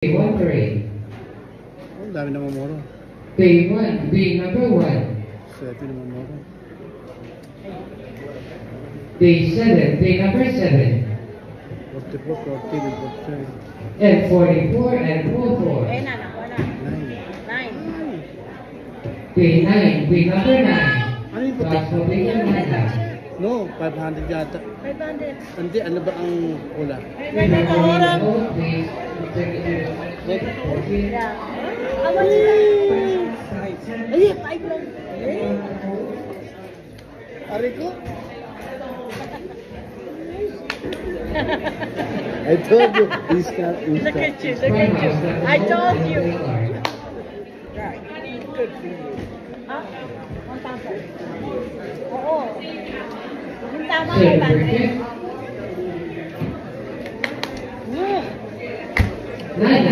One three. Ang dami na mamuro. Day one, day number one. 7 na mamuro. Day seven, day number 7. 44, 14, and 47. And 44 and 44. Eh, nanak ko na. 9. Day nine, day number 9. Ano yung puti? Last probation Manila. No, 500 yata. 500. Hindi, ano ba ang pula? May ganito orang. Please, Yeah. Awan sila. Ay, 5 lang. Ari ko? I told you, he's not. Look at you, look at you. I told you. Right. Good for you. Ha? 1,000. Oo. Yung tama kay Bante. Nine